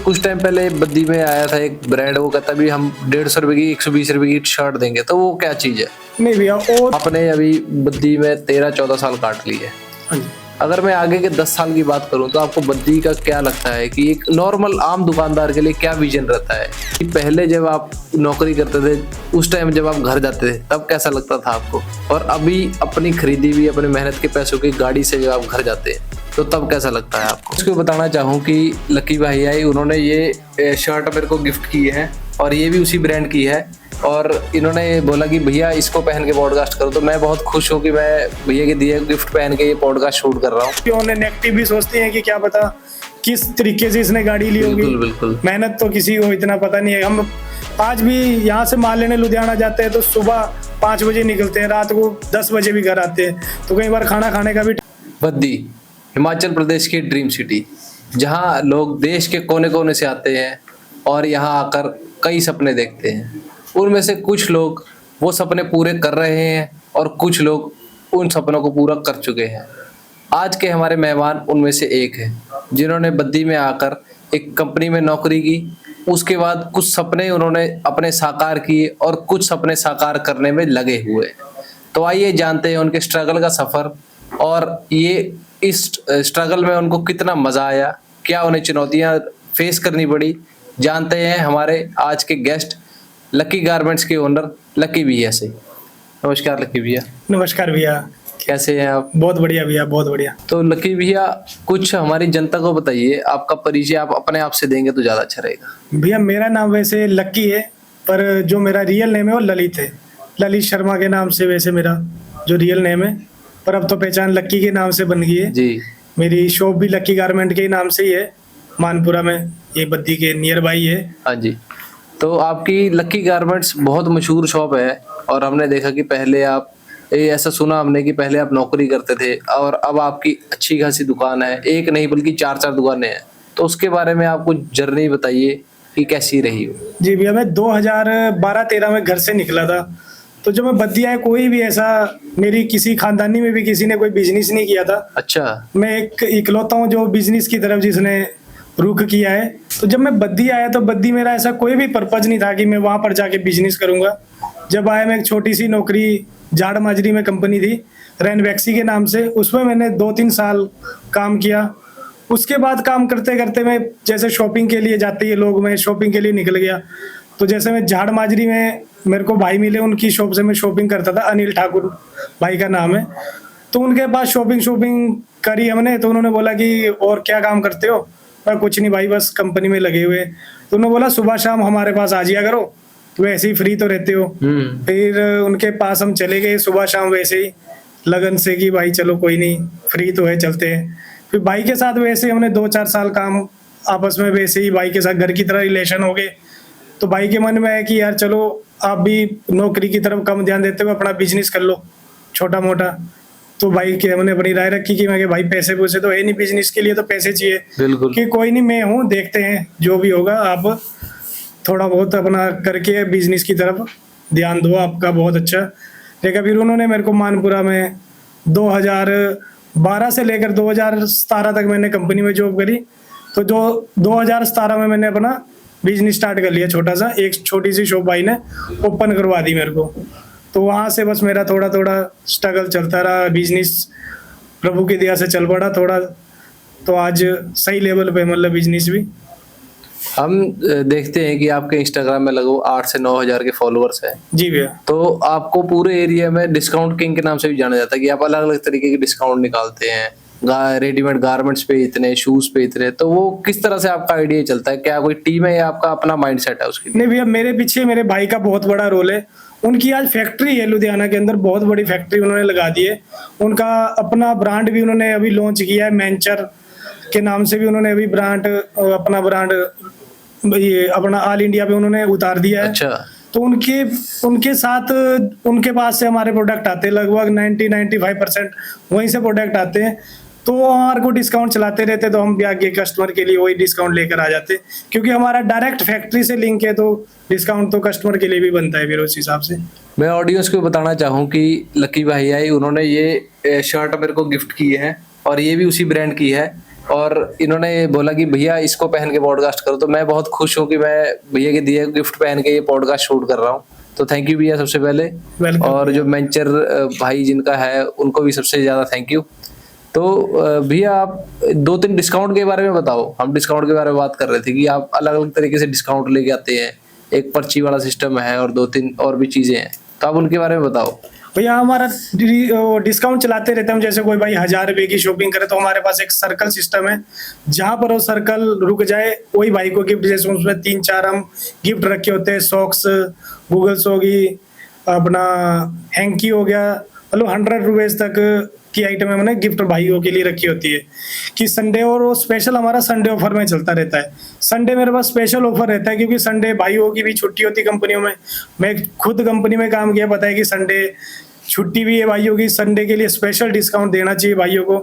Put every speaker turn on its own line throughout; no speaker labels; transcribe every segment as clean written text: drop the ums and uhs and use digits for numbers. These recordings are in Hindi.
कुछ टाइम पहले बद्दी में आया था एक ब्रांड, वो कहता भी हम 150 रुपए की 120 रुपए की शर्ट देंगे, तो वो क्या चीज है?
नहीं भैया वो
आपने अभी बद्दी में 13-14 साल काट लिए।
हाँ जी।
अगर मैं आगे के 10 साल की बात करूं तो आपको बद्दी का क्या लगता है कि एक नॉर्मल आम दुकानदार के लिए क्या विजन रहता है कि पहले जब आप नौकरी करते थे उस टाइम जब आप घर जाते थे तब कैसा लगता था आपको, और अभी अपनी खरीदी हुई अपने मेहनत के पैसों की गाड़ी से जब आप घर जाते हैं तो तब कैसा लगता है आपको? उसको बताना चाहूँ कि लकी भाई आई, उन्होंने ये शर्ट मेरे को गिफ्ट की है और ये भी उसी ब्रांड की है, और इन्होंने बोला कि भैया इसको पहन के पॉडकास्ट करो, तो मैं बहुत खुश हूँ कि मैं भैया के दिए गिफ्ट पहन के ये पॉडकास्ट शूट कर रहा हूँ।
क्यों उन्हें नेगेटिव भी सोचते हैं कि क्या पता किस तरीके से इसने गाड़ी ली होगी।
बिल्कुल बिल्कुल।
मेहनत तो किसी को इतना पता नहीं है। हम आज भी यहाँ से माल लेने लुधियाना जाते हैं तो सुबह 5 बजे निकलते हैं, रात को 10 बजे भी घर आते हैं, तो कई बार खाना खाने का भी।
बद्दी हिमाचल प्रदेश की ड्रीम सिटी, जहाँ लोग देश के कोने कोने से आते हैं और यहाँ आकर कई सपने देखते हैं। उनमें से कुछ लोग वो सपने पूरे कर रहे हैं और कुछ लोग उन सपनों को पूरा कर चुके हैं। आज के हमारे मेहमान उनमें से एक है, जिन्होंने बद्दी में आकर एक कंपनी में नौकरी की, उसके बाद कुछ सपने उन्होंने अपने साकार किए और कुछ सपने साकार करने में लगे हुए। तो आइए जानते हैं उनके स्ट्रगल का सफ़र, और ये इस स्ट्रगल में उनको कितना मज़ा आया, क्या उन्हें चुनौतियाँ फेस करनी पड़ी। जानते हैं हमारे आज के गेस्ट लकी गारमेंट्स के ओनर लकी भैया से। नमस्कार लकी भैया।
नमस्कार भैया,
कैसे हैं आप?
बहुत बढ़िया भैया, बहुत बढ़िया।
तो लकी भैया कुछ हमारी जनता को बताइए, आपका परिचय आप अपने आप से देंगे तो ज़्यादा अच्छा रहेगा।
भैया मेरा नाम वैसे लक्की है, पर जो मेरा रियल नेम है वो ललित है। ललित शर्मा के नाम से वैसे मेरा जो रियल नेम है, पर अब तो पहचान लक्की के नाम से बन गई है
जी।
मेरी शॉप भी लक्की गारमेंट के नाम से ही है, मानपुरा में, ये बद्दी के नियर बाई है।
हाँ जी। तो आपकी लकी गारमेंट्स बहुत मशहूर शॉप है, और हमने देखा कि पहले आप ऐसा सुना हमने कि पहले आप नौकरी करते थे और अब आपकी अच्छी खासी दुकान है, एक नहीं बल्कि 4-4 दुकानें हैं। तो उसके बारे में आपको जर्नी बताइए कि कैसी रही हो।
जी भैया, मैं 2012-13 में घर से निकला था, तो जब मैं बद्दी आया कोई भी ऐसा मेरी किसी खानदानी में भी किसी ने कोई बिजनेस नहीं किया था।
अच्छा।
मैं एक इकलौता हूँ जो बिजनेस की तरफ जिसने रुख किया है। तो जब मैं बद्दी आया तो बद्दी मेरा ऐसा कोई भी पर्पज नहीं था कि मैं वहाँ पर जाके बिजनेस करूँगा। जब आया मैं एक छोटी सी नौकरी झाड़ माजरी में कंपनी थी रेनवैक्सी के नाम से, उसमें मैंने 2-3 साल काम किया। उसके बाद काम करते करते मैं जैसे शॉपिंग के लिए जाते ही लोग, मैं शॉपिंग के लिए निकल गया। तो जैसे मैं झाड़ माजरी में मेरे को भाई मिले, उनकी शॉप से मैं शॉपिंग करता था, अनिल ठाकुर भाई का नाम है। तो उनके पास शॉपिंग करी हमने, तो उन्होंने बोला कि और क्या काम करते हो? मैं कुछ नहीं भाई, बस कंपनी में लगे हुए। तो उन्होंने बोला सुबह शाम हमारे पास आ जाया करो, तो ऐसे ही फ्री तो रहते हो। फिर उनके पास हम चले गए सुबह शाम वैसे ही लगन से कि भाई चलो कोई नहीं, फ्री तो है, चलते हैं। फिर भाई के साथ वैसे हमने 2-4 साल काम आपस में वैसे ही भाई के साथ घर की तरह रिलेशन हो गए। तो भाई के मन में है कि यार चलो आप भी नौकरी की तरफ कम ध्यान देते हुए अपना बिजनेस कर लो छोटा मोटा। तो भाई के हमने बड़ी राय रखी कि मैं भाई पैसे पूसे तो है नहीं, बिजनेस के लिए तो पैसे चाहिए।
बिल्कुल।
कि कोई नहीं, मैं हूँ, देखते हैं जो भी होगा, आप थोड़ा बहुत अपना करके बिजनेस की तरफ ध्यान दो, आपका बहुत अच्छा। लेकिन फिर उन्होंने मेरे को मानपुरा में 2012 से लेकर 2017 तक मैंने कंपनी में जॉब करी। तो जो 2017 में मैंने अपना बिजनेस स्टार्ट कर लिया छोटा सा, एक छोटी सी शॉप भाई ने ओपन करवा दी मेरे को। तो वहाँ से बस मेरा थोड़ा थोड़ा स्ट्रगल चलता रहा, बिजनेस प्रभु की दया से चल पड़ा थोड़ा, तो आज सही लेवल पे मतलब बिजनेस भी।
हम देखते हैं कि आपके इंस्टाग्राम में लगभग 8 से 9 हज़ार के फॉलोअर्स हैं।
जी भैया।
तो आपको पूरे एरिया में डिस्काउंट किंग के नाम से भी जाना जाता है कि आप अलग अलग तरीके के डिस्काउंट निकालते हैं, रेडीमेड गारमेंट्स पे इतने, शूज पे इतने। तो वो किस तरह से आपका आइडिया चलता है? क्या कोई टीम है या आपका अपना माइंडसेट है उसकी?
नहीं भैया, मेरे पीछे मेरे भाई का बहुत बड़ा रोल है। उनकी आज फैक्ट्री है लुधियाना के अंदर, बहुत बड़ी फैक्ट्री उन्होंने लगा दी है। उनका अपना ब्रांड भी उन्होंने अभी लॉन्च किया है, मेंचर के नाम से भी उन्होंने अभी अपना ब्रांड ये अपना ऑल इंडिया पे उन्होंने उतार दिया है।
अच्छा।
तो उनके साथ उनके पास से हमारे प्रोडक्ट आते हैं, लगभग 90-95% वहीं से प्रोडक्ट आते हैं। तो हमारे को डिस्काउंट चलाते रहते, तो हम भी आगे कस्टमर के लिए वही डिस्काउंट लेकर आ जाते, क्योंकि हमारा डायरेक्ट फैक्ट्री से लिंक है, तो डिस्काउंट तो कस्टमर के लिए भी बनता है फिर उस हिसाब से।
मैं ऑडियंस को बताना चाहूँ कि लकी भाई आई, उन्होंने ये शर्ट मेरे को गिफ्ट की है और ये भी उसी ब्रांड की है, और इन्होंने बोला कि भैया इसको पहन के पॉडकास्ट करो, तो मैं बहुत खुश हूँ कि मैं भैया के दिए गिफ्ट पहन के ये पॉडकास्ट शूट कर रहा हूँ। तो थैंक यू भैया सबसे पहले।
Welcome
और जो मेंचर भाई जिनका है उनको भी सबसे ज्यादा थैंक यू। तो भैया आप 2-3 डिस्काउंट के बारे में बताओ। हम डिस्काउंट के बारे में बात कर रहे थे कि आप अलग अलग तरीके से डिस्काउंट लेके आते हैं, एक पर्ची वाला सिस्टम है और 2-3 और भी चीजें हैं, तो आप उनके बारे में बताओ।
भैया हमारा डिस्काउंट चलाते रहते हैं हम। जैसे कोई भाई 1000 रुपए की शॉपिंग करे तो हमारे पास एक सर्कल सिस्टम है, जहां पर वो सर्कल रुक जाए वही भाई को गिफ्ट, जैसे उसमें 3-4 हम गिफ्ट रखे होते हैं। सॉक्स, गूगल्स होगी, अपना हैंकी हो गया, मतलब 100 रुपीज तक की आइटम हमने गिफ्ट भाइयों के लिए रखी होती है कि संडे, और वो स्पेशल हमारा संडे ऑफर में चलता रहता है। संडे मेरे पास स्पेशल ऑफर रहता है क्योंकि संडे भाइयों की भी छुट्टी होती है कंपनियों में। मैं खुद कंपनी में काम किया, पता है कि संडे छुट्टी भी है भाइयों की। संडे के लिए स्पेशल डिस्काउंट देना चाहिए भाइयों को,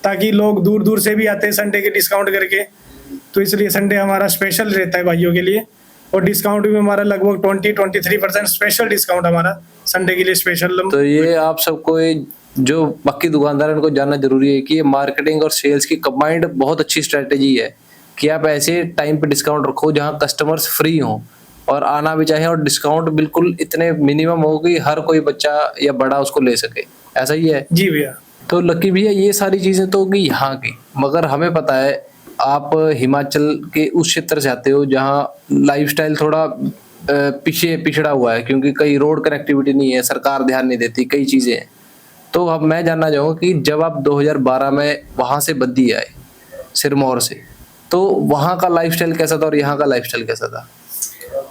ताकि लोग दूर दूर से भी आते हैं संडे के डिस्काउंट करके। तो इसलिए संडे हमारा स्पेशल रहता है भाइयों के लिए। और डिस्काउंट भी हमारा लगभग 20-23% स्पेशल डिस्काउंट हमारा संडे के लिए स्पेशल।
तो ये आप सबको जो पक्की दुकानदार है उनको जानना जरूरी है कि ये मार्केटिंग और सेल्स की कंबाइंड बहुत अच्छी स्ट्रेटेजी है कि आप ऐसे टाइम पे डिस्काउंट रखो जहां कस्टमर्स फ्री हों और आना भी चाहे, और डिस्काउंट बिल्कुल इतने मिनिमम हो कि हर कोई बच्चा या बड़ा उसको ले सके। ऐसा ही है
जी भैया।
तो लकी भैया ये सारी चीजें तो होगी यहाँ की, मगर हमें पता है आप हिमाचल के उस क्षेत्र से आते हो जहाँ लाइफस्टाइल थोड़ा पीछे पिछड़ा हुआ है, क्योंकि कई रोड कनेक्टिविटी नहीं है, सरकार ध्यान नहीं देती, कई चीजें हैं। तो अब मैं जानना चाहूँगा कि जब आप 2012 में वहां से बद्दी आए सिरमौर से, तो वहां का लाइफस्टाइल कैसा था और यहाँ का लाइफस्टाइल कैसा था?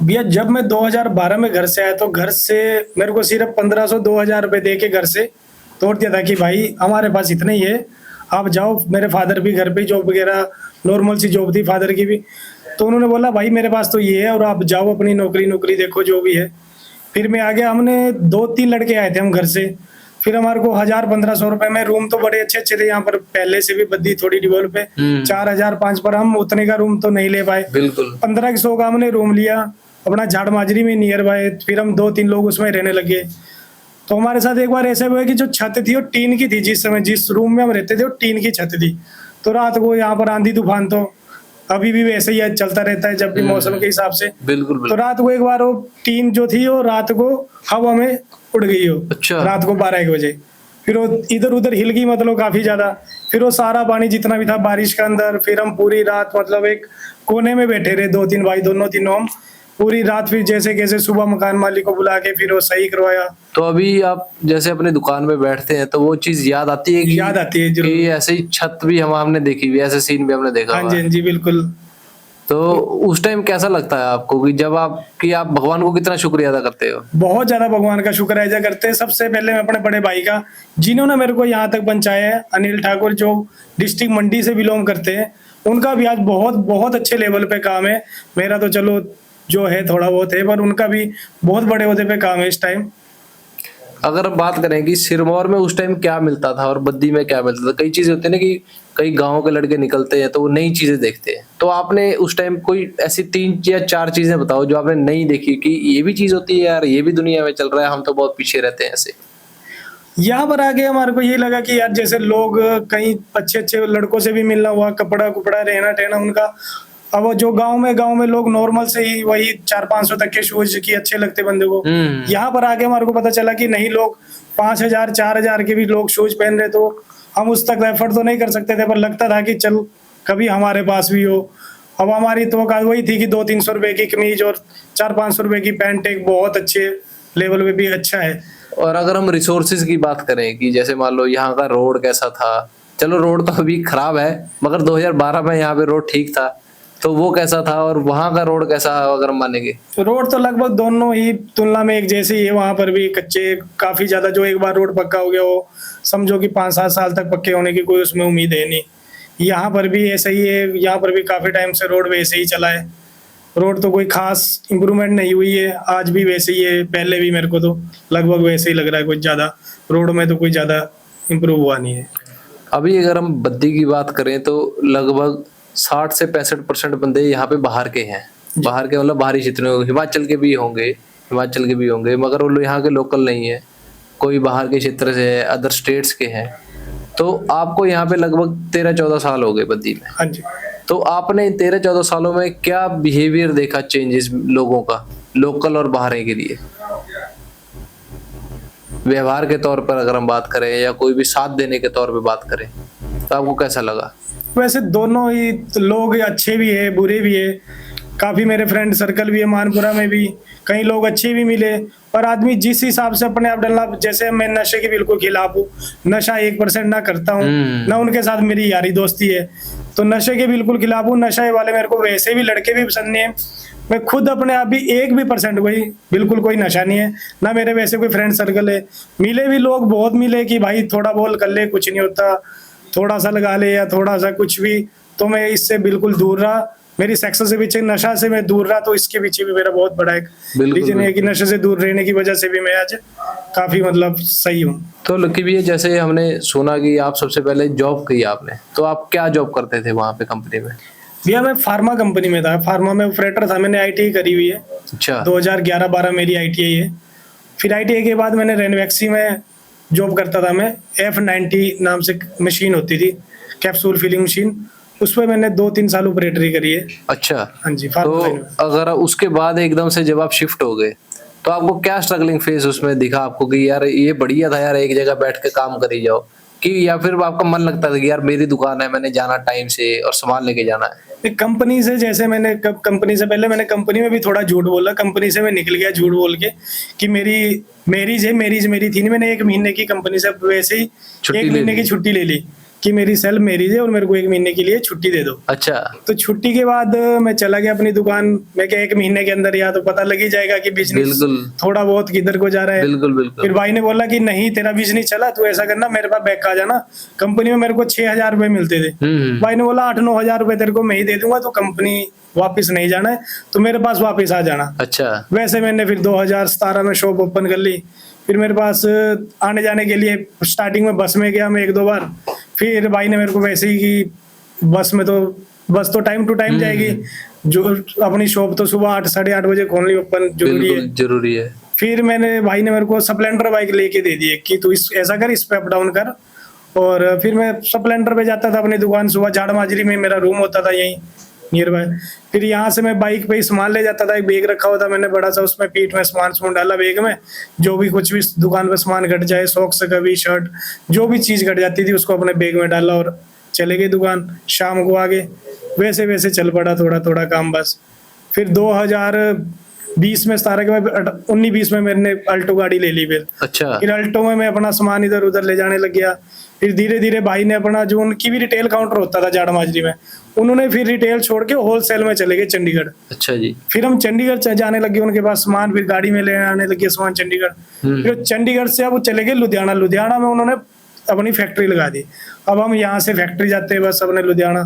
भैया जब मैं 2012 में घर से आया तो घर से मेरे को सिर्फ 1500-2000 रुपए दे के घर से तोड़ दिया था कि भाई हमारे पास इतने ही है, आप जाओ। मेरे फादर भी घर पे जॉब वगैरह, नॉर्मल सी जॉब थी फादर की भी। तो उन्होंने बोला भाई मेरे पास तो ये है और आप जाओ अपनी नौकरी देखो जो भी है। फिर मैं आ गया। हमने 2-3 लड़के आए थे हम घर से। फिर हमारे को 1000-1500 रुपए में रूम तो बड़े अच्छे अच्छे थे यहाँ पर, पहले से भी बद्दी थोड़ी डेवलप है। 4000-5 पर हम उतने का रूम तो नहीं ले पाए।
बिल्कुल
1500 का हमने रूम लिया अपना झाड़ माजरी में नियर बाय। फिर हम 2-3 लोग उसमें रहने लगे। तो हमारे साथ एक बार ऐसे हुआ कि जो छत थी वो टीन की थी। जिस समय जिस रूम में हम रहते थे वो टीन की छत थी। तो रात को यहाँ पर आंधी तूफान तो अभी भी वैसे ही चलता रहता है जब भी मौसम के हिसाब से।
बिल्कुल
तो रात को एक बार वो टीन जो थी वो रात को हवा में उड़ गई हो।
अच्छा।
रात को 12-1 बजे फिर वो इधर उधर हिल गई, मतलब काफी ज्यादा। फिर वो सारा पानी जितना भी था बारिश का अंदर। फिर हम पूरी रात मतलब एक कोने में बैठे रहे, 2-3 भाई, दोनों तीनों हम पूरी रात। फिर जैसे कैसे सुबह मकान मालिक को बुला के फिर वो सही करवाया।
तो अभी आप जैसे अपनी दुकान में बैठते हैं तो वो चीज याद आती है
याद आती है
कि ऐसे ही छत भी हमने देखी हुई, ऐसे सीन भी हमने देखा
हाँ
हुआ
जी,
है।
हाँ जी, बिल्कुल।
तो उस टाइम कैसा लगता है आपको कि जब आप भगवान को कितना शुक्रिया अदा करते हो?
बहुत ज्यादा भगवान का शुक्र अदा करते हैं। सबसे पहले मैं अपने बड़े भाई का, जिन्होंने मेरे को यहाँ तक पहुंचाया है, अनिल ठाकुर, जो डिस्ट्रिक्ट मंडी से बिलोंग करते हैं। उनका भी आज बहुत बहुत अच्छे लेवल पे काम है। मेरा तो चलो जो है थोड़ा बहुत है, पर उनका भी बहुत बड़े ओहदे पे काम है इस टाइम।
अगर हम बात करें कि सिरमौर में उस टाइम क्या मिलता था और बद्दी में क्या मिलता था, कई चीजें होती है ना कि कई गांव के लड़के निकलते हैं तो वो नई चीजें देखते हैं। तो आपने उस टाइम कोई ऐसी 3 या 4 चीजें बताओ जो आपने नहीं देखी कि ये भी चीज होती है यार, ये भी दुनिया में चल रहा है, हम तो बहुत पीछे रहते हैं ऐसे।
यहाँ पर आके हमारे को ये लगा कि यार जैसे लोग कहीं अच्छे अच्छे लड़कों से भी मिलना हुआ, कपड़ा कुपड़ा, रहना ठहना उनका। अब वो जो गांव में लोग नॉर्मल से ही वही 400-500 तक के शूज की अच्छे लगते बंदे को। यहाँ पर आके हमारे को पता चला कि नहीं, लोग 5000-4000 के भी लोग शूज पहन रहे। तो हम उस तक एफर्ट तो नहीं कर सकते थे, पर लगता था कि चल कभी हमारे पास भी हो। अब हमारी तो वही थी कि 200-300 रुपए की कमीज और 400-500 रुपए की पैंट एक बहुत अच्छे लेवल पे भी अच्छा है।
और अगर हम रिसोर्सेज की बात करें कि जैसे मान लो यहाँ का रोड कैसा था, चलो रोड तो अभी खराब है, मगर 2012 में यहाँ पे रोड ठीक था, तो वो कैसा था और वहाँ का रोड कैसा अगर हम मानेंगे?
रोड तो लगभग दोनों ही तुलना में एक जैसे ही है। वहाँ पर भी कच्चे काफी ज्यादा, जो एक बार रोड पक्का हो गया वो समझो कि 5-7 साल तक पक्के होने की कोई उसमें उम्मीद है नहीं। यहाँ पर भी ऐसा ही है। यहाँ पर भी काफी टाइम से रोड वैसे ही चला है। रोड तो कोई खास इम्प्रूवमेंट नहीं हुई है, आज भी वैसे ही है। पहले भी मेरे को तो लगभग वैसे ही लग रहा है, कुछ ज्यादा रोड में तो कोई ज्यादा इम्प्रूव हुआ नहीं है।
अभी अगर हम बद्दी की बात करें तो लगभग 60 से 65% बंदे यहाँ पे बाहर के हैं। बाहर के मतलब बाहरी क्षेत्रों, हिमाचल के भी होंगे, मगर वो यहाँ के लोकल नहीं है, कोई बाहर के क्षेत्र से है, अदर स्टेट्स के हैं। तो आपको यहाँ पे लगभग 13-14 साल हो गए बद्दी में।
हाँ जी।
तो आपने इन 13-14 सालों में क्या बिहेवियर देखा चेंजेस लोगों का, लोकल और बाहर के लिए, व्यवहार के तौर पर अगर हम बात करें या कोई भी साथ देने के तौर पे बात करें, तो आपको कैसा लगा?
वैसे दोनों ही लोग अच्छे भी है बुरे भी है, काफ़ी मेरे फ्रेंड सर्कल भी है मानपुरा में भी, कई लोग अच्छे भी मिले। पर आदमी जिस हिसाब से अपने आप डलना, जैसे मैं नशे के बिल्कुल खिलाफ हूँ, नशा 1% ना करता हूँ, ना उनके साथ मेरी यारी दोस्ती है, तो नशे के बिल्कुल खिलाफ हूँ। नशे वाले मेरे को वैसे भी लड़के भी पसंद नहीं है। मैं खुद अपने आप भी 1% कोई बिल्कुल कोई नशा नहीं है, ना मेरे वैसे कोई फ्रेंड सर्कल है। मिले भी लोग बहुत मिले कि भाई थोड़ा बोल कर ले, कुछ नहीं होता, थोड़ा सा लगा ले या थोड़ा सा कुछ भी, तो मैं इससे बिल्कुल दूर रहा। मेरी सक्सेस से पीछे नशा से मैं दूर रहा, तो इसके पीछे भी मेरा बहुत बड़ा एक रीजन है कि नशे से दूर रहने की वजह से भी मैं आज काफी मतलब सही हूँ।
तो लकी भैया, जैसे हमने सुना कि आप सबसे पहले जॉब की आपने, तो आप क्या जॉब करते थे वहाँ पे कंपनी में?
भैया मैं फार्मा कंपनी में था, फार्मा में ऑपरेटर था। मैंने ITI करी हुई है।
अच्छा।
2011-12 मेरी ITI है। फिर ITI के बाद मैंने रेनवैक्सी में जॉब करता था। मैं F90 नाम से मशीन होती थी, कैप्सूल फिलिंग मशीन, उस पर मैंने 2-3 साल ऑपरेटरी करी है।
अच्छा।
हाँ जी।
तो अगर उसके बाद एकदम से जब आप शिफ्ट हो गए, तो आपको क्या स्ट्रगलिंग फेज उसमें दिखा आपको कि यार ये बढ़िया था यार, एक जगह बैठ के काम करी जाओ, कि या फिर आपका मन लगता था कि यार मेरी दुकान है, मैंने जाना टाइम से और सामान लेके जाना है?
कंपनी से, जैसे मैंने कंपनी से पहले मैंने कंपनी में भी थोड़ा झूठ बोला, कंपनी से मैं निकल गया झूठ बोल के कि मेरी मैरिज मेरी थी नहीं। मैंने 1 महीने की कंपनी से वैसे ही 1 महीने की छुट्टी ले ली कि मेरी सेल्फ मैरिज है और मेरे को 1 महीने के लिए छुट्टी दे दो।
अच्छा। तो
छुट्टी के बाद मैं चला गया अपनी दुकान में, क्या 1 महीने के अंदर या तो पता लग ही जाएगा कि बिजनेस थोड़ा बहुत किधर को जा रहा है।
बिल्कुल।
फिर भाई ने बोला कि नहीं तेरा बिजनेस चला, तू ऐसा करना मेरे पास बैक आ जाना। कंपनी में मेरे को 6,000 रुपए मिलते थे। भाई ने बोला 8-9 हजार रुपए तेरे को मैं ही दे दूंगा, तो कंपनी वापस नहीं जाना है तो मेरे पास वापस आ जाना।
अच्छा।
वैसे मैंने फिर 2017 में शॉप ओपन कर ली। फिर मेरे पास आने जाने के लिए स्टार्टिंग में बस में गया मैं 1-2 बार। फिर भाई ने मेरे को वैसे ही कि बस तो टाइम टू टाइम जाएगी, जो अपनी शॉप तो सुबह 8 साढ़े 8 बजे खोलनी ओपन जरूरी है। फिर भाई ने मेरे को स्प्लेंडर बाइक लेके दे दी कि तू ऐसा कर, इस पे अप डाउन कर। और फिर मैं स्प्लेंडर पे जाता था अपनी दुकान, सुबह झाड़ माजरी में मेरा रूम होता था यहीं नियर बाय। फिर यहाँ से मैं बाइक पे सामान ले जाता था, एक बैग रखा हुआ था मैंने बड़ा सा, उसमें पीठ में सामान डाला बैग में, जो भी कुछ भी दुकान पे सामान घट जाए, सॉक्स कभी शर्ट जो भी चीज घट जाती थी उसको अपने बैग में डाला और चले गए दुकान। शाम को आगे वैसे वैसे चल पड़ा थोड़ा थोड़ा काम बस। फिर 2020 में 17 के बाद 19-20 में मैंने अल्टो गाड़ी ले ली। फिर अल्टो में मैं अपना सामान इधर उधर ले जाने लग गया। फिर धीरे धीरे भाई ने अपना, जो उनकी भी रिटेल काउंटर होता था जाड़ा माजरी में, उन्होंने फिर रिटेल छोड़ के होलसेल में चले गए चंडीगढ़। अच्छा जी। फिर हम चंडीगढ़ जाने लगे उनके पास सामान, फिर गाड़ी में ले आने लगे सामान चंडीगढ़। फिर चंडीगढ़ से अब चले गए लुधियाना में उन्होंने अपनी फैक्ट्री लगा दी। अब हम यहाँ से फैक्ट्री जाते हैं बस, अपने लुधियाना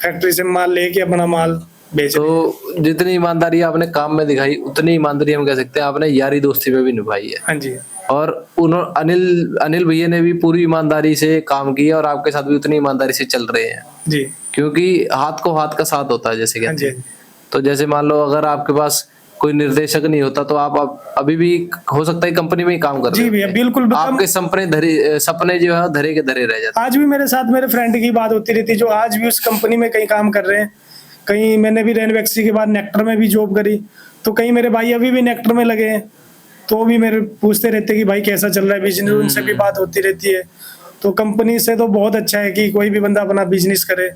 फैक्ट्री से माल लेके अपना माल बेच। तो
जितनी ईमानदारी आपने काम में दिखाई, उतनी ईमानदारी हम कह सकते हैं आपने यारी दोस्ती में भी निभाई है।
हाँ जी।
और अनिल भैया ने भी पूरी ईमानदारी से काम किया और आपके साथ भी उतनी ईमानदारी से चल रहे हैं जी, क्योंकि हाथ को हाथ का साथ होता है जैसे कहते हैं। तो जैसे मान लो अगर आपके पास कोई निर्देशक नहीं होता तो आप अभी भी हो सकता है कंपनी में ही काम कर रहे हैं। जी भैया बिल्कुल। आपके सपने जो है धरे के धरे रह जाते।
आज भी मेरे साथ मेरे फ्रेंड की बात होती रहती, जो आज भी उस कंपनी में कहीं काम कर रहे हैं। कहीं मैंने भी रेनवैक्सी के बाद नेक्टर में भी जॉब करी, तो कहीं मेरे भाई अभी भी नेक्टर में लगे हैं, तो भी मेरे पूछते रहते कि भाई कैसा चल रहा है बिजनेस, उनसे भी बात होती रहती है। तो कंपनी से तो बहुत अच्छा है कि कोई भी बंदा अपना बिजनेस करे,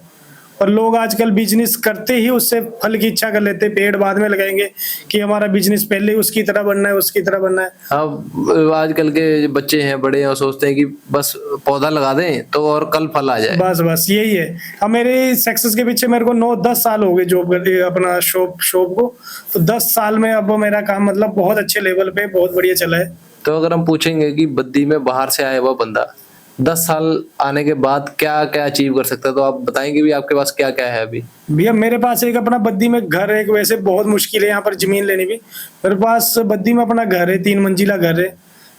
और लोग आजकल बिजनेस करते ही उससे फल की इच्छा कर लेते, पेड़ बाद में लगाएंगे कि हमारा बिजनेस पहले उसकी तरह बनना है, उसकी तरह बनना है।
अब आजकल के बच्चे हैं बड़े हैं, सोचते हैं कि बस पौधा लगा दें तो और कल फल आ जाए।
बस यही है। अब मेरे सक्सेस के पीछे मेरे को 9-10 साल हो गए जॉब करते अपना शॉप को, तो 10 साल में अब मेरा काम मतलब बहुत अच्छे लेवल पे बहुत बढ़िया चला है।
तो अगर हम पूछेंगे कि बद्दी में बाहर से आया हुआ बंदा 10 साल आने के बाद क्या क्या अचीव कर सकता है, तो आप बताएंगे भी आपके पास क्या क्या है अभी?
भैया मेरे पास एक अपना बद्दी में घर है, वैसे बहुत मुश्किल है यहाँ पर जमीन लेनी भी। मेरे पास बद्दी में अपना घर है, 3 मंजिला घर है,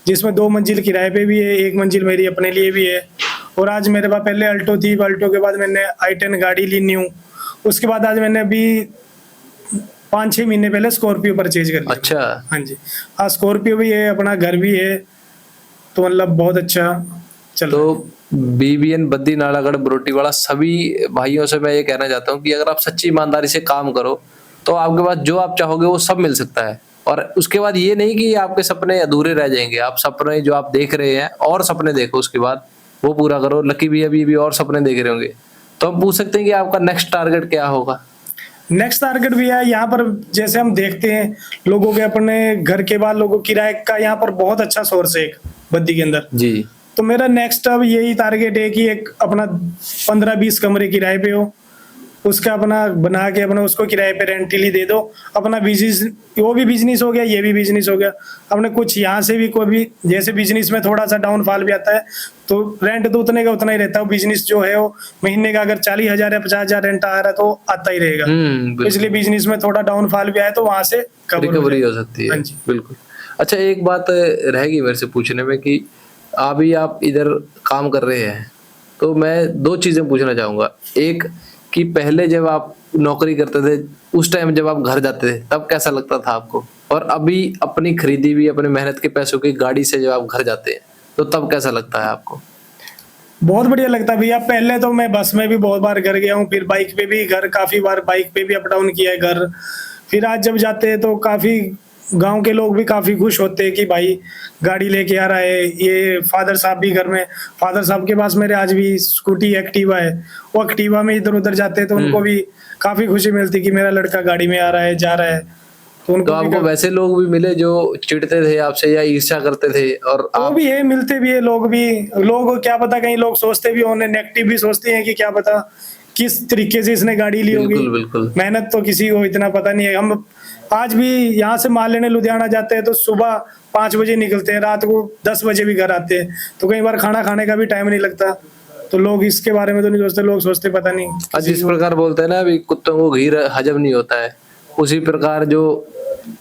जिसमें 2 मंजिल किराए पे भी है, 1 मंजिल मेरी अपने लिए भी है। और आज मेरे पास पहले अल्टो थी, अल्टो के बाद मैंने i10 गाड़ी ली न्यू, उसके बाद आज मैंने अभी 5-6 महीने पहले स्कॉर्पियो परचेज कर लिया।
अच्छा।
हाँ जी। हाँ स्कॉर्पियो भी है, अपना घर भी है, तो मतलब बहुत अच्छा।
तो BBN बद्दी नालागढ़ बरोटीवाला सभी भाइयों से मैं ये कहना चाहता हूँ कि अगर आप सच्ची ईमानदारी से काम करो तो आपके पास जो आप चाहोगे वो सब मिल सकता है। और उसके बाद ये नहीं कि आपके सपने अधूरे रह जाएंगे, आप सपने जो आप देख रहे हैं और सपने देखो, उसके बाद वो पूरा करो। लकी भी अभी भी और सपने देख रहे होंगे, तो हम पूछ सकते हैं कि आपका नेक्स्ट टारगेट क्या होगा?
नेक्स्ट टारगेट भी है यहाँ पर, जैसे हम देखते हैं लोगों के अपने घर के बाद लोगों किराए का यहाँ पर बहुत अच्छा सोर्स है एक बद्दी के अंदर
जी।
तो मेरा नेक्स्ट अब यही टारगेट है कि एक अपना 15-20 कमरे किराए पे हो, उसका अपना बना के अपना उसको किराए पे रेंटली दे दो, अपना बिजनेस, वो भी बिजनेस हो गया, ये भी बिजनेस हो गया। अपने कुछ यहाँ से भी कोई भी, जैसे बिजनेस में थोड़ा सा डाउनफॉल भी आता है तो रेंट तो उतने का उतना ही रहता है। बिजनेस जो है वो महीने का अगर 40,000 या 50,000 रेंट आ रहा है तो आता ही रहेगा।
बिल्कुल।
इसलिए बिजनेस में थोड़ा डाउनफॉल भी आए तो वहां से
रिकवरी हो सकती है।
हाँ जी।
बिल्कुल। अच्छा, एक बात रहेगी मेरे से पूछने में कि अभी आप इधर काम कर रहे हैं, तो मैं दो चीजें पूछना चाहूंगा। एक कि पहले जब आप नौकरी करते थे उस टाइम जब आप घर जाते थे तब कैसा लगता था आपको, और अभी अपनी खरीदी हुई अपने मेहनत के पैसों की गाड़ी से जब आप घर जाते हैं तो तब कैसा लगता है आपको?
बहुत बढ़िया लगता है भैया। पहले तो मैं बस में भी बहुत बार घर गया हूँ, फिर बाइक पे भी घर, काफी बार बाइक पे भी अप डाउन किया है घर। फिर आज जब जाते हैं तो काफी गांव के लोग भी काफी खुश होते हैं कि भाई गाड़ी लेके आ रहा है। ये फादर साहब भी घर में, फादर साहब के पास मेरे आज भी स्कूटी एक्टिवा है, वो एक्टिवा में इधर उधर जाते हैं तो उनको भी काफी खुशी मिलती है कि मेरा लड़का गाड़ी में आ रहा है, जा रहा है। तो उनको
तो आपको वैसे लोग भी मिले जो चिढ़ते थे आपसे या ईर्ष्या करते थे? और
वो
आप
भी है, मिलते भी है लोग भी। लोग क्या पता, कहीं लोग सोचते भी होंगे, नेगेटिव भी सोचते हैं कि क्या पता किस तरीके से इसने गाड़ी ली होगी।
बिल्कुल बिल्कुल।
मेहनत तो किसी को इतना पता नहीं है। हम आज भी यहाँ से माल लेने लुधियाना जाते हैं तो सुबह 5 बजे निकलते हैं, रात को 10 बजे भी घर आते हैं, तो कई बार खाना खाने का भी टाइम नहीं लगता। तो लोग इसके बारे में तो नहीं सोचते, लोग सोचते पता नहीं।
आज जिस प्रकार बोलते हैं ना अभी कुत्तों को घी हजम नहीं होता है, उसी प्रकार जो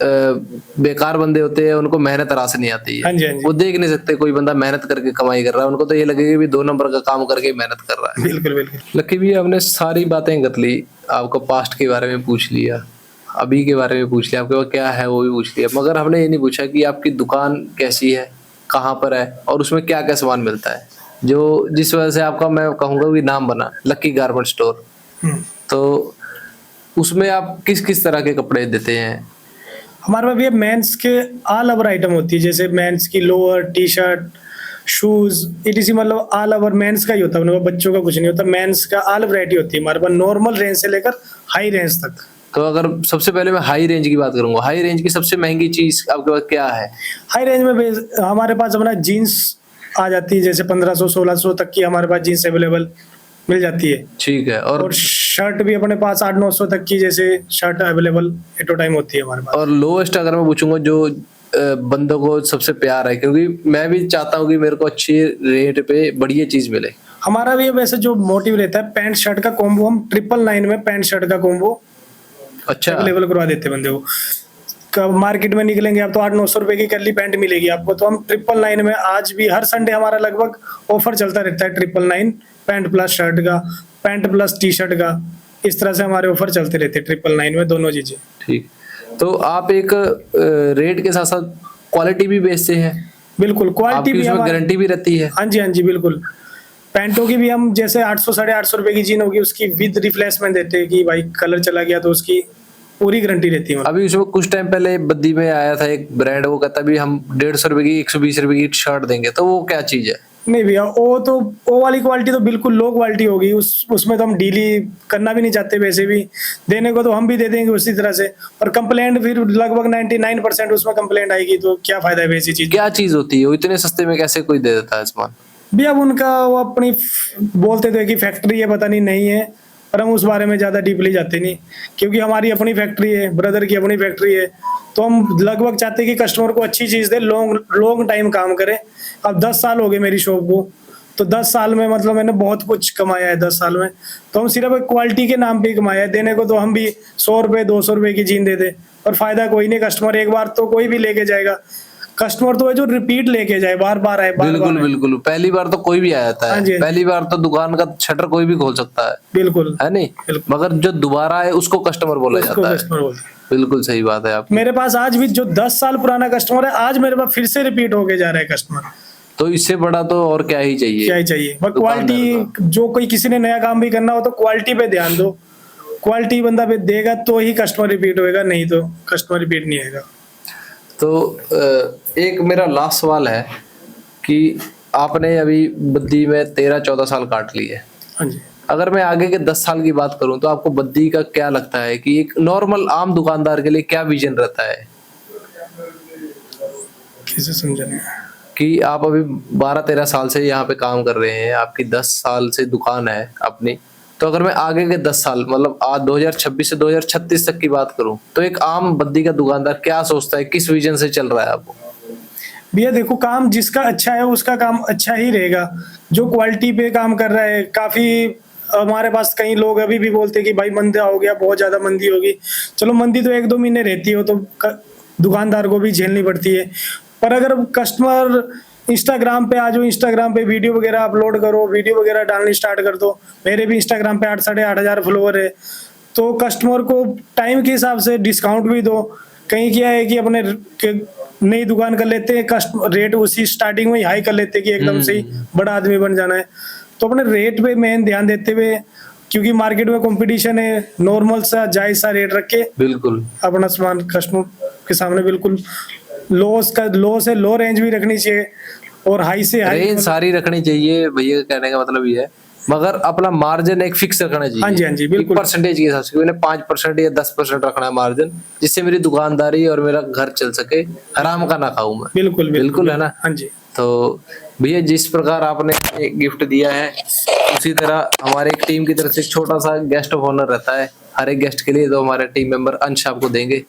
बेकार बंदे होते हैं उनको मेहनत रास नहीं आती है।
हाँ जी, हाँ जी।
वो देख नहीं सकते कोई बंदा मेहनत करके कमाई कर रहा है, उनको तो ये लगेगा भी 2 नंबर का काम करके मेहनत कर रहा है।
बिल्कुल बिल्कुल।
लकी भी हमने सारी बातें कर ली, आपको पास्ट के बारे में पूछ लिया, अभी के बारे में पूछ लिया, आपके पास क्या है वो भी पूछ लिया, मगर हमने ये नहीं पूछा कि आपकी दुकान कैसी है, कहाँ पर है और उसमें क्या क्या सामान मिलता है, जो जिस वजह से आपका मैं कहूँगा कि नाम बना लकी गारमेंट स्टोर। तो उसमें आप किस किस तरह के कपड़े देते हैं?
हमारे पास भैया मेंस के ऑल ओवर आइटम होती है, जैसे मेंस की lower, T shirt, shoes, etc., मतलब ऑल ओवर मेंस का ही होता है, बच्चों का कुछ नहीं होता। मेंस का ऑल वैरायटी होती है हमारे पास, नॉर्मल रेंज से लेकर हाई रेंज तक।
तो अगर सबसे पहले मैं हाई रेंज की बात करूंगा, हाई रेंज की सबसे महंगी चीज आपके पास क्या है?
हाई रेंज में हमारे पास अपना जीन्स आ जाती है, जैसे 1500-1600 तक की हमारे पास जीन्स अवेलेबल मिल जाती है।
ठीक है।
और शर्ट भी अपने पास 800-900 तक की जैसे शर्ट अवेलेबल एट टाइम होती है हमारे पास।
और लोएस्ट अगर मैं पूछूंगा जो बंदों को सबसे प्यार है, क्योंकि मैं भी चाहता हूँ कि मेरे को अच्छी रेट पे बढ़िया चीज मिले।
हमारा भी वैसे जो मोटिव रहता है, पैंट शर्ट का कॉम्बो हम 999 में पैंट शर्ट का कॉम्बो
अच्छा
अवेलेबल करवा देते हैं बंदे को। मार्केट में निकलेंगे आप तो 800-900 रुपए की करली पैंट मिलेगी आपको, तो हम 999 में आज भी हर संडे हमारा लगभग ऑफर चलता रहता है। 999 पैंट प्लस शर्ट का, पैंट प्लस टी शर्ट का, इस तरह से हमारे ऑफर चलते रहते हैं 999 में दोनों चीजें।
ठीक। तो आप एक रेट के साथ साथ क्वालिटी भी बेचते हैं?
बिल्कुल, क्वालिटी भी,
गारंटी भी रहती है?
हाँ जी, हाँ जी, बिल्कुल। पैंटों की भी हम जैसे 800-850 रुपए की जीन होगी उसकी विद रिप्लेसमेंट देते हैं कि भाई कलर चला गया तो उसकी पूरी गारंटी रहती है।
अभी उसमें कुछ टाइम पहले बद्दी में आया था एक ब्रांड, वो कहता भी हम 150 रुपए की 120 रुपए की शर्ट देंगे, तो वो क्या चीज है?
नहीं भैया, वो वाली क्वालिटी तो बिल्कुल लो क्वालिटी होगी, उसमें तो हम डीली करना भी नहीं चाहते। वैसे भी देने को तो हम भी दे देंगे उसी तरह से, और कंप्लेंट फिर लगभग 99% उसमें कंप्लेंट आएगी, तो क्या फायदा है वैसी चीज।
क्या चीज होती है वो इतने सस्ते में कैसे कोई दे देता है सामान?
भैया अब उनका वो अपनी बोलते थे कि फैक्ट्री है, पता नहीं है, पर हम उस बारे में ज्यादा डीपली जाते नहीं, क्योंकि हमारी अपनी फैक्ट्री है, ब्रदर की अपनी फैक्ट्री है, तो हम लगभग चाहते हैं कि कस्टमर को अच्छी चीज दे, लॉन्ग टाइम काम करे। अब 10 साल हो गए मेरी शॉप को, तो 10 साल में मतलब मैंने बहुत कुछ कमाया है 10 साल में, तो हम सिर्फ क्वालिटी के नाम पे ही कमाया है। देने को तो हम भी 100 रुपए 200 रुपए की जीन दे दे, पर फायदा कोई नहीं। कस्टमर एक बार तो कोई भी लेके जाएगा, कस्टमर तो है जो रिपीट लेके जाए, बार बार आए,
बिल्कुल बिल्कुल। पहली बार तो कोई भी आ जाता है।
हाँ जी,
पहली बार तो दुकान का शटर कोई भी खोल सकता है,
बिल्कुल
है नहीं, मगर जो दोबारा है उसको कस्टमर बोला जाता है।
कस्टमर बोलते हैं।
बिल्कुल सही बात है आप।
मेरे पास आज भी जो 10 साल पुराना कस्टमर है, आज मेरे पास फिर से रिपीट होके जा रहा है कस्टमर।
तो इससे बड़ा तो और क्या ही चाहिए।
क्या ही चाहिए, बस
दुकानदार
क्वालिटी। जो कोई किसी ने नया काम भी करना हो तो क्वालिटी पे ध्यान दो। क्वालिटी बंदा पे देगा तो ही कस्टमर रिपीट होएगा, नहीं तो कस्टमर रिपीट नहीं आएगा।
तो एक मेरा लास्ट सवाल है कि आपने अभी बद्दी में 13-14 साल काट लिए।
हाँ जी।
अगर मैं आगे के 10 साल की बात करूं तो आपको बद्दी का क्या लगता है कि एक नॉर्मल आम दुकानदार के लिए क्या विजन रहता है?
कैसे समझने?
कि आप अभी 12-13 साल से यहाँ पे काम कर रहे हैं, आपकी 10 साल से दुकान है अपनी, तो अगर मैं आगे के 10 साल मतलब आज 2026 से 2036 तक की बात करूं तो एक आम बद्दी का दुकानदार क्या सोचता है, किस विजन से चल रहा है आपको?
भैया देखो, काम जिसका अच्छा है उसका काम अच्छा ही रहेगा। जो क्वालिटी पे काम कर रहा है, काफी हमारे पास कई लोग अभी भी बोलते हैं कि भाई मंदा हो गया, बहुत ज्यादा मंदी होगी। चलो मंदी तो 1-2 महीने रहती हो तो दुकानदार को भी झेलनी पड़ती है। पर अगर कस्टमर इंस्टाग्राम पे आ जाओ, इंस्टाग्राम पे वीडियो वगैरह अपलोड करो, वीडियो वगैरह डालनी स्टार्ट कर दो। मेरे भी इंस्टाग्राम पे 8-8.5 फॉलोवर है। तो कस्टमर को टाइम के हिसाब से डिस्काउंट भी दो। कहीं क्या है कि अपने नई दुकान कर लेते हैं, कस्टमर रेट उसी स्टार्टिंग में ही हाई कर लेते हैं कि एकदम से ही बड़ा आदमी बन जाना है। तो अपने रेट पे मेन ध्यान देते हुए, क्योंकि मार्केट में कंपटीशन है, नॉर्मल सा जायज सा रेट रख के
बिल्कुल
अपना सामान कस्टमर के सामने बिल्कुल लो से लो रेंज भी रखनी चाहिए और हाई से हाई
रेंज सारी रखनी चाहिए। भैया कहने का मतलब ये है, मगर अपना मार्जिन एक फिक्स रखना चाहिए।
हाँ जी, हाँ जी, बिल्कुल।
परसेंटेज के हिसाब से मैंने 5% या 10% रखना है मार्जिन, जिससे मेरी दुकानदारी और मेरा घर चल सके, आराम का ना खाऊं मैं।
बिल्कुल
बिल्कुल है ना?
हाँ जी।
तो भैया जिस प्रकार आपने गिफ्ट दिया है उसी तरह हमारे एक टीम की तरफ से एक छोटा सा गेस्ट ऑफ ऑनर रहता है हर एक गेस्ट के लिए, तो हमारे टीम मेंबर अंश आपको देंगे।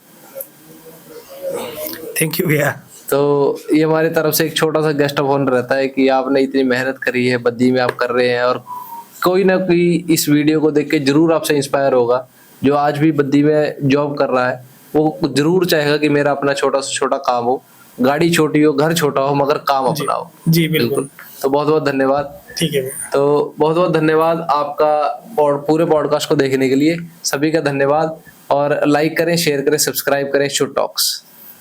थैंक यू भैया।
तो ये हमारी तरफ से एक छोटा सा गेस्ट ऑफ ऑनर रहता है कि आपने इतनी मेहनत करी है, बद्दी में आप कर रहे हैं, और कोई ना कोई इस वीडियो को देख के जरूर आपसे इंस्पायर होगा। जो आज भी बद्दी में जॉब कर रहा है वो जरूर चाहेगा कि मेरा अपना छोटा से छोटा काम हो, गाड़ी छोटी हो, घर छोटा हो, मगर काम अपना हो।
जी बिल्कुल।
तो बहुत बहुत धन्यवाद।
ठीक है भैया।
तो बहुत बहुत धन्यवाद आपका पूरे पॉडकास्ट को देखने के लिए। सभी का धन्यवाद, और लाइक करें, शेयर करें, सब्सक्राइब करें शुड टॉक्स।